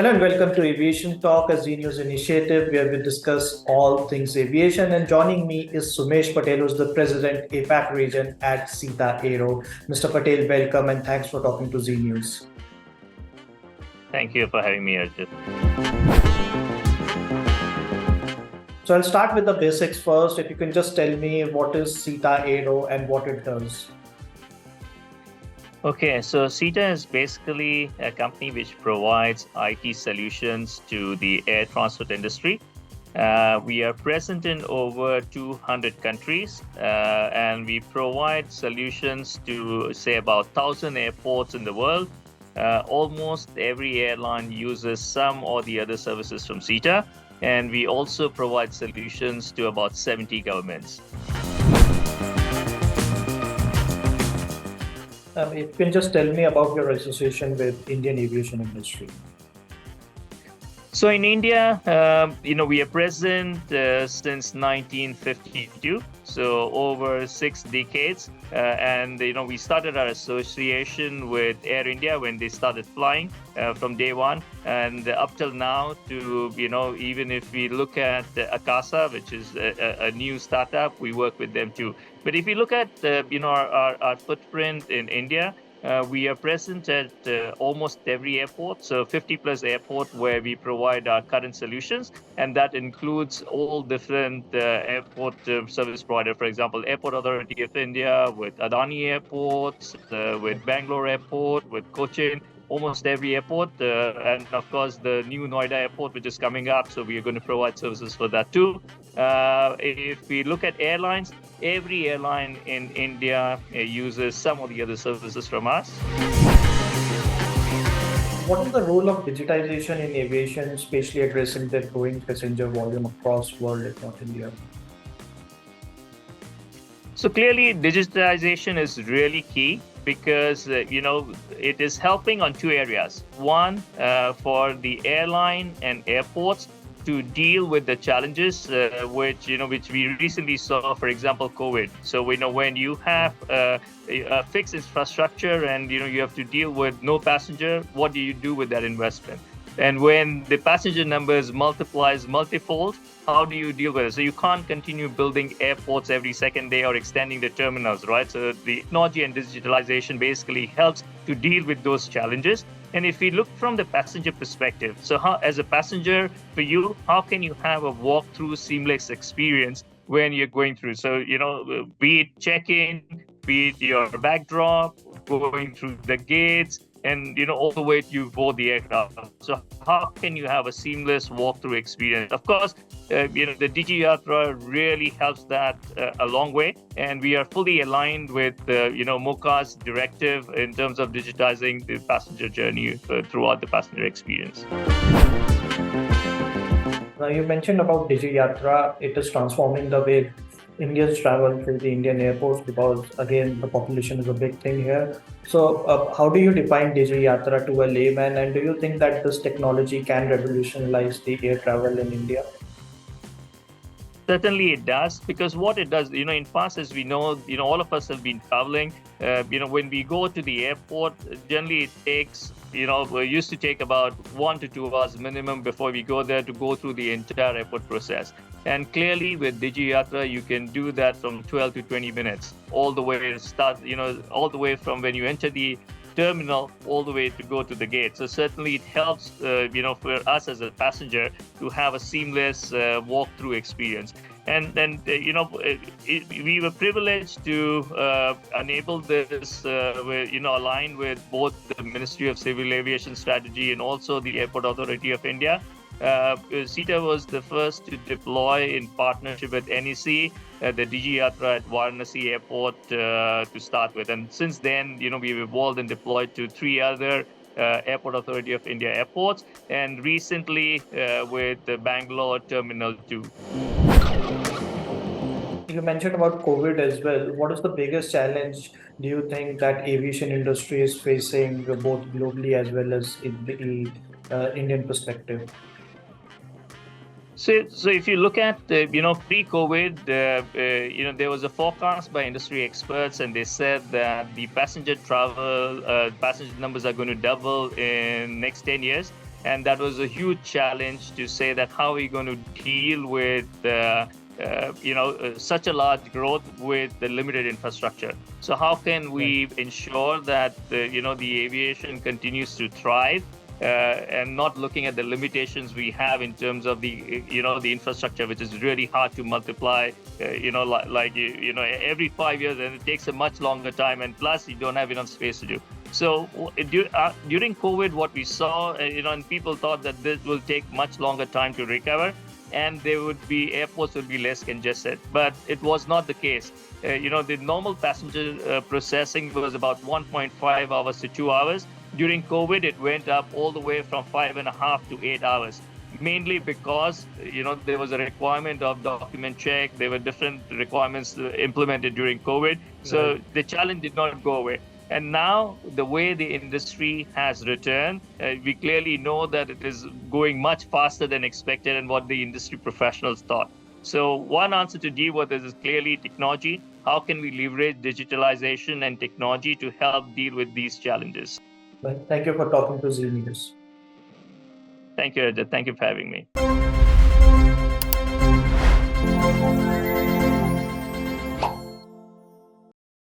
Hello and welcome to Aviation Talk, a Z News initiative where we discuss all things aviation. And joining me is Sumesh Patel, who's the President APAC region at Sita Aero. Mr. Patel, welcome and thanks for talking to Z News. Thank you for having me, Arjun. So I'll start with the basics first. If you can just tell me what is Sita Aero and what it does. Okay, so Sita is basically a company which provides IT solutions to the air transport industry. We are present in over 200 countries, and we provide solutions to, say, about 1,000 airports in the world. Almost every airline uses some or the other services from Sita, and we also provide solutions to about 70 governments. If you can just tell me about your association with Indian Aviation Industry. So in India, we are present since 1952, so over 6 decades. And we started our association with Air India when they started flying from day one. And up till now, to, even if we look at Akasa, which is a new startup, we work with them too. But if you look at, our footprint in India, we are present at almost every airport, so 50 plus airport where we provide our current solutions, and that includes all different airport service provider. For example, Airport Authority of India, with Adani Airports, with Bangalore Airport, with Cochin, almost every airport, and of course the new Noida Airport, which is coming up, so we are going to provide services for that too. If we look at airlines, every airline in India uses some of the other services from us. What is the role of digitization in aviation, especially addressing the growing passenger volume across world, if not India? So clearly, digitization is really key because, it is helping on 2 areas. One, for the airline and airports to deal with the challenges which we recently saw, for example, COVID. So we know when you have a fixed infrastructure and you have to deal with no passenger, what do you do with that investment? And when the passenger numbers multifold, how do you deal with it? So you can't continue building airports every second day or extending the terminals, right? So the technology and digitalization basically helps to deal with those challenges. And if we look from the passenger perspective, so how, as a passenger, for you, how can you have a walk-through seamless experience when you're going through? So, be it check-in, be it your backdrop, going through the gates, and all the way to board the aircraft. So how can you have a seamless walkthrough experience? Of course, the DigiYatra really helps that a long way, and we are fully aligned with MOCA's directive in terms of digitizing the passenger journey throughout the passenger experience. Now you mentioned about DigiYatra. It is transforming the way Indians travel through the Indian airports because, again, the population is a big thing here. So how do you define DigiYatra to a layman, and do you think that this technology can revolutionize the air travel in India? Certainly it does, because what it does, in past, as we know, all of us have been traveling. When we go to the airport, generally it takes, we used to take about 1 to 2 hours minimum before we go there to go through the entire airport process. And clearly with DigiYatra, you can do that from 12 to 20 minutes, all the way to start, all the way from when you enter the terminal all the way to go to the gate. So certainly it helps, for us as a passenger to have a seamless walk-through experience. And we were privileged to enable this, aligned with both the Ministry of Civil Aviation Strategy and also the Airport Authority of India. Sita was the first to deploy in partnership with NEC the DigiYatra at Varanasi Airport to start with. And since then, we've evolved and deployed to 3 other Airport Authority of India airports, and recently with the Bangalore Terminal 2. You mentioned about COVID as well. What is the biggest challenge do you think that aviation industry is facing both globally as well as in the Indian perspective? So if you look at, pre-COVID, there was a forecast by industry experts, and they said that the passenger numbers are going to double in next 10 years. And that was a huge challenge to say that how are we going to deal with such a large growth with the limited infrastructure. So how can we ensure that the aviation continues to thrive and not looking at the limitations we have in terms of the infrastructure, which is really hard to multiply, every 5 years, and it takes a much longer time, and plus you don't have enough space to do. So during COVID, what we saw, and people thought that this will take much longer time to recover, and airports would be less congested, but it was not the case. The normal passenger processing was about 1.5 hours to 2 hours. During COVID, it went up all the way from 5.5 to 8 hours, mainly because there was a requirement of document check. There were different requirements implemented during COVID, so the challenge did not go away. And now the way the industry has returned, we clearly know that it is going much faster than expected and what the industry professionals thought. So one answer to deal with this is clearly technology. How can we leverage digitalization and technology to help deal with these challenges? Well, thank you for talking to Z News. Thank you, Rajat. Thank you for having me.